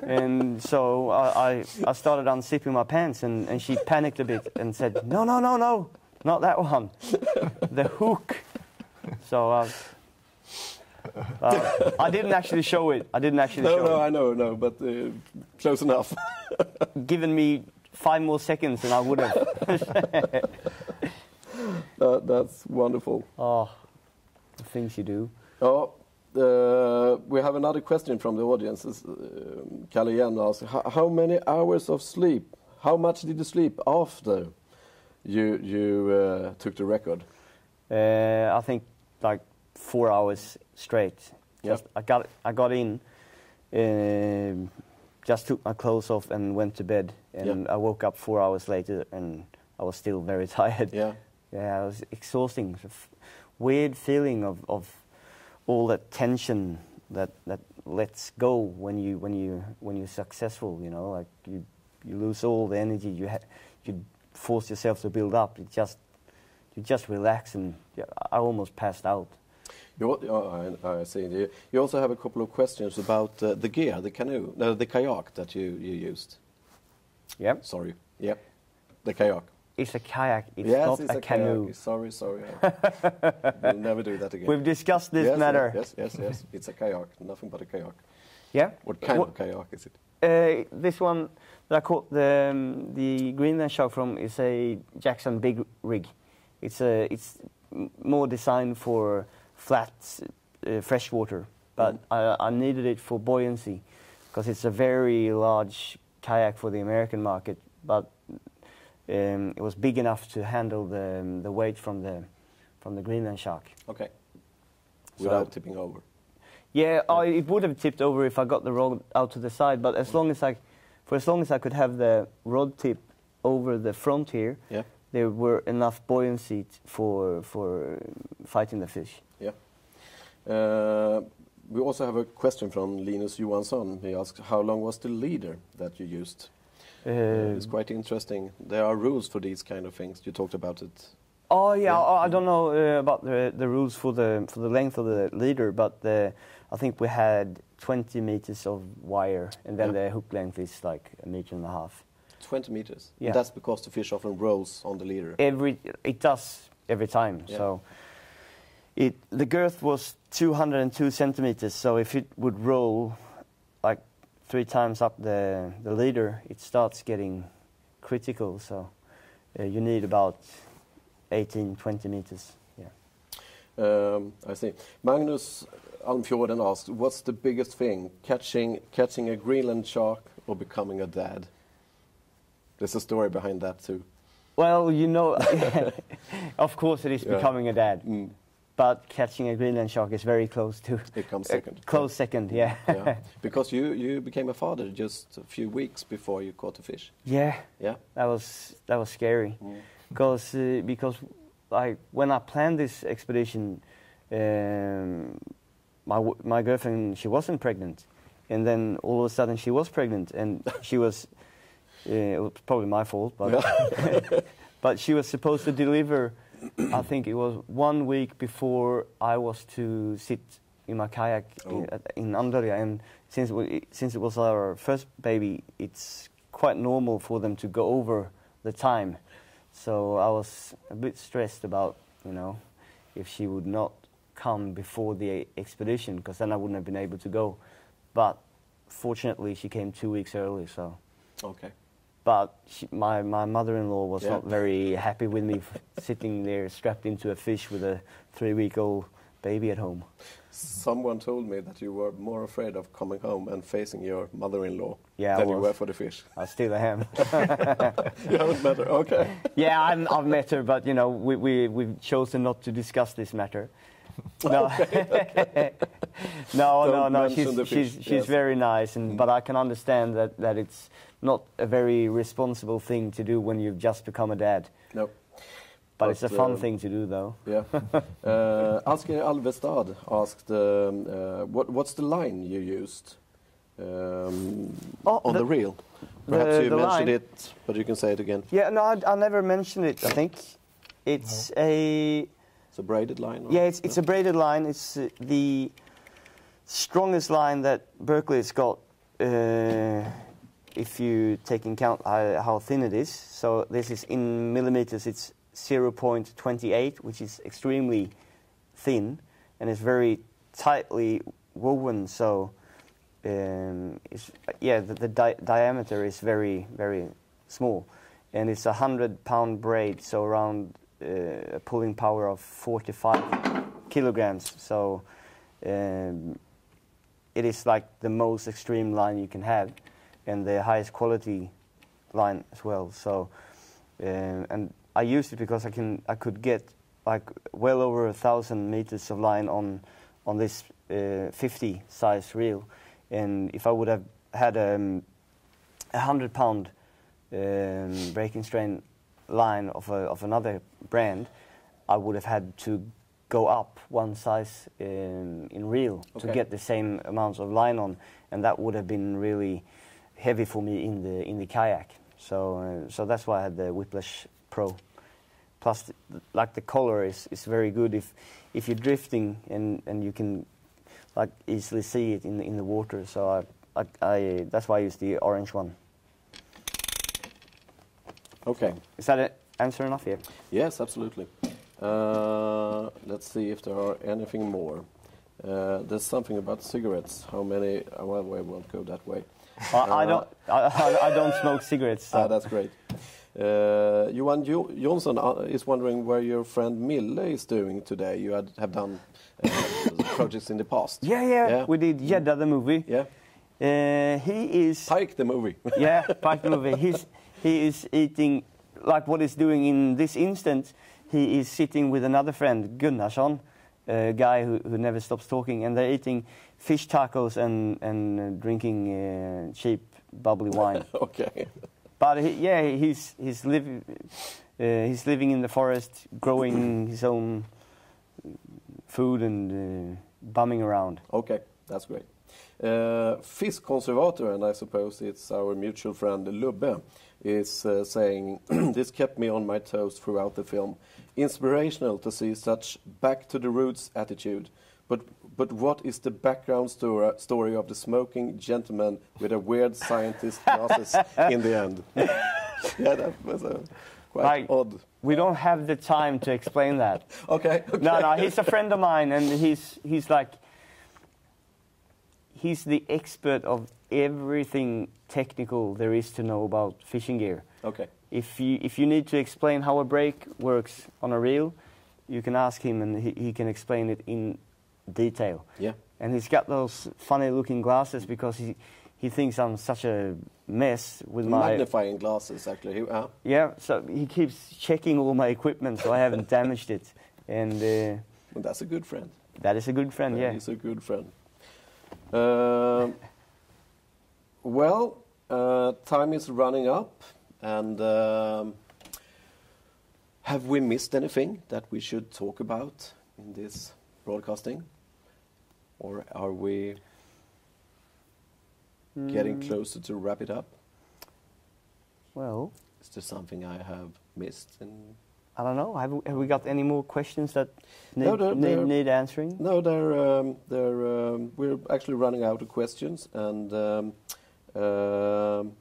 S2: And so I started unzipping my pants, and she panicked a bit and said, no, not that one, the hook. So I didn't actually show it.
S1: No, I know, but close enough.
S2: Given me 5 more seconds and I would have.
S1: That's wonderful.
S2: Oh, the things you do.
S1: Oh. We have another question from the audience. Kalle Jen asks, how many hours of sleep? How much did you sleep after you took the record?
S2: I think like 4 hours straight. Just I got in, just took my clothes off and went to bed, and I woke up 4 hours later and I was still very tired. Yeah, it was exhausting. Weird feeling of all that tension that lets go when you're successful, you know, like you lose all the energy you force yourself to build up. You just relax, and I almost passed out.
S1: I see. You also have a couple of questions about the gear, the canoe, the kayak that you used.
S2: Yeah.
S1: Sorry. Yeah. The kayak.
S2: It's a kayak. It's not a canoe.
S1: Kayak. Sorry. We'll never do that again.
S2: We've discussed this matter.
S1: Yes. It's a kayak. Nothing but a kayak.
S2: Yeah.
S1: What kind of kayak is it?
S2: This one that I caught the Greenland shark from is a Jackson Big Rig. It's more designed for flat freshwater, but I needed it for buoyancy because it's a very large kayak for the American market, but it was big enough to handle the weight from the Greenland shark.
S1: Okay. Without tipping over.
S2: Yeah, it would have tipped over if I got the rod out to the side. But as long as I could have the rod tip over the front here, there were enough buoyancy for fighting the fish.
S1: Yeah. We also have a question from Linus Johansson. He asked, how long was the leader that you used? It's quite interesting. There are rules for these kind of things. You talked about it.
S2: Oh yeah, I don't know about the rules for the length of the leader, but I think we had 20 meters of wire, and then
S1: Yeah.
S2: the hook length is like 1.5 meters.
S1: 20 meters.
S2: Yeah.
S1: And that's because the fish often rolls on the leader.
S2: It does every time.
S1: Yeah.
S2: So the girth was 202 centimeters. So if it would roll like 3 times up the leader, it starts getting critical. So you need about 18, 20 meters. Yeah.
S1: I see. Magnus Almfjorden asked, what's the biggest thing, catching a Greenland shark or becoming a dad? There's a story behind that too.
S2: Well, you know, of course it is
S1: Yeah.
S2: becoming a dad.
S1: Mm.
S2: But catching a Greenland shark is very close to...
S1: It comes second.
S2: Close second, yeah.
S1: Yeah. Because you became a father just a few weeks before you caught a fish.
S2: Yeah,
S1: Yeah.
S2: that was scary.
S1: Mm.
S2: Because when I planned this expedition, my girlfriend, she wasn't pregnant, and then all of a sudden she was pregnant, and she was it was probably my fault, but but she was supposed to deliver. I think it was 1 week before I was to sit in my kayak in Andörja, and since it was our first baby, it's quite normal for them to go over the time. So I was a bit stressed about, if she would not come before the expedition, because then I wouldn't have been able to go. But fortunately, she came 2 weeks early. So.
S1: Okay.
S2: But my mother-in-law was
S1: Yeah.
S2: not very happy with me sitting there strapped into a fish with a 3-week-old baby at home.
S1: Someone told me that you were more afraid of coming home and facing your mother-in-law
S2: Yeah, I
S1: than you
S2: was.
S1: were for the fish.
S2: I still am.
S1: You haven't met her, okay.
S2: Yeah, I've met her, but we've chosen not to discuss this matter. No, no.
S1: Don't mention the
S2: She's
S1: fish, yes.
S2: very nice, but I can understand that it's not a very responsible thing to do when you've just become a dad.
S1: No.
S2: But it's a fun thing to do, though.
S1: Yeah. Asker Alvestad asked, what's the line you used on the reel? Perhaps you
S2: the
S1: mentioned
S2: line.
S1: it, but you can say it again.
S2: Yeah, no, I never mentioned it. I think it's
S1: It's a braided line? Or?
S2: Yeah, it's a braided line. It's the strongest line that Berkeley's got, if you take into account how thin it is. So this is in millimeters. It's 0.28, which is extremely thin, and it's very tightly woven. So the diameter is very, very small, and it's 100-pound braid, so around a pulling power of 45 kilograms. So it is like the most extreme line you can have, and the highest quality line as well. So and I used it because I could get like well over 1,000 meters of line on this 50 size reel, and if I would have had a 100-pound breaking strain line of another brand, I would have had to go up one size in reel to get the same amounts of line on, and that would have been really heavy for me in the kayak. So that's why I had the Whiplash Pro. Plus, the color is very good if you're drifting and you can easily see it in the water. So that's why I use the orange one.
S1: Okay.
S2: Is that an answer enough here?
S1: Yes, absolutely. Let's see if there are anything more. There's something about cigarettes. How many? Well, we won't go that way.
S2: I don't smoke cigarettes. So.
S1: That's great. Johan Jonsson is wondering where your friend Mille is doing today. You have done projects in the past.
S2: Yeah. We did Gädda the movie.
S1: Yeah.
S2: He is
S1: Pike the movie.
S2: Yeah, Pike the movie. He is eating, like what he's doing in this instant, he is sitting with another friend, Gunnarsson, a guy who never stops talking, and they're eating fish tacos and drinking cheap, bubbly wine.
S1: Okay.
S2: But he's living in the forest, growing his own food and bumming around.
S1: Okay, that's great. Fiskkonservator, and I suppose it's our mutual friend Lubbe, is saying, this kept me on my toes throughout the film. Inspirational to see such back to the roots attitude, but But what is the background story of the smoking gentleman with a weird scientist glasses in the end? Yeah, that was quite odd.
S2: We don't have the time to explain that.
S1: Okay.
S2: No, he's a friend of mine, and he's the expert of everything technical there is to know about fishing gear.
S1: Okay.
S2: If you need to explain how a brake works on a reel, you can ask him, and he can explain it in detail.
S1: Yeah.
S2: And he's got those funny-looking glasses because he thinks I'm such a mess with my
S1: magnifying glasses. Actually,
S2: yeah. So he keeps checking all my equipment, so I haven't damaged it. And
S1: well, that's a good friend.
S2: That is a good friend. Yeah.
S1: He's a good friend. Well, time is running up, and have we missed anything that we should talk about in this broadcasting? Or are we getting closer to wrap it up?
S2: Well,
S1: is there something I have missed?
S2: I don't know. Have we got any more questions that need answering?
S1: No, we're actually running out of questions, and the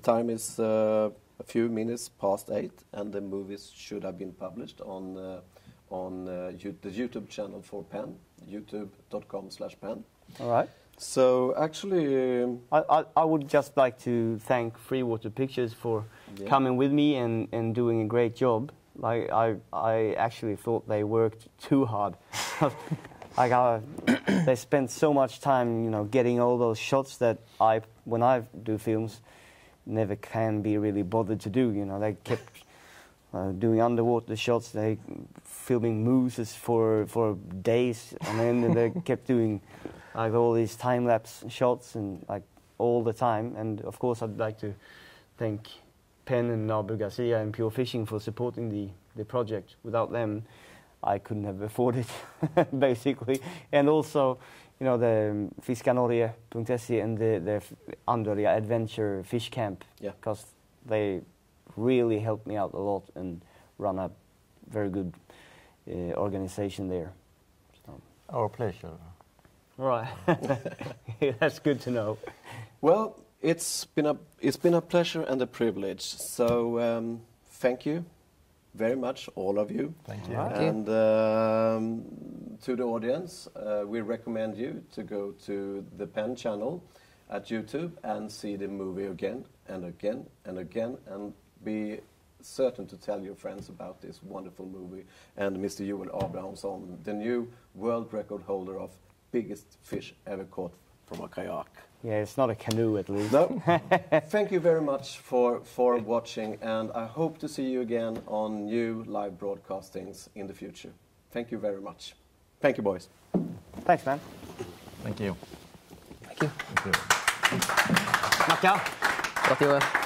S1: time is a few minutes past 8, and the movies should have been published on the YouTube channel for PEN, youtube.com/PEN.
S2: All right.
S1: So actually,
S2: I would just like to thank Freewater Pictures for coming with me and doing a great job. Like I actually thought they worked too hard. They spent so much time, getting all those shots that when I do films, never can be really bothered to do. They kept doing underwater shots. They filming mooses for days on end, and they kept doing all these time-lapse shots and all the time. And of course, I'd like to thank PEN and Abu Garcia and Pure Fishing for supporting the project. Without them, I couldn't have afforded it, basically. And also, the Fisken.se and the Andörja Adventure Fish Camp, because they really helped me out a lot and run a very good organization there. So.
S3: Our pleasure.
S2: Right. That's good to know.
S1: Well, it's been a pleasure and a privilege. So thank you very much, all of you.
S3: Thank you.
S1: And to the audience, we recommend you to go to the PEN channel at YouTube and see the movie again and again and again, and be certain to tell your friends about this wonderful movie and Mr. Joel Abrahamsson, the new world record holder of biggest fish ever caught from a kayak.
S2: Yeah, it's not a canoe at least.
S1: No. Thank you very much for watching, and I hope to see you again on new live broadcastings in the future. Thank you very much. Thank you, boys.
S2: Thanks, man.
S3: Thank you.
S4: Thank you.
S3: Thank you.
S2: Macka.
S4: Tack, Joel.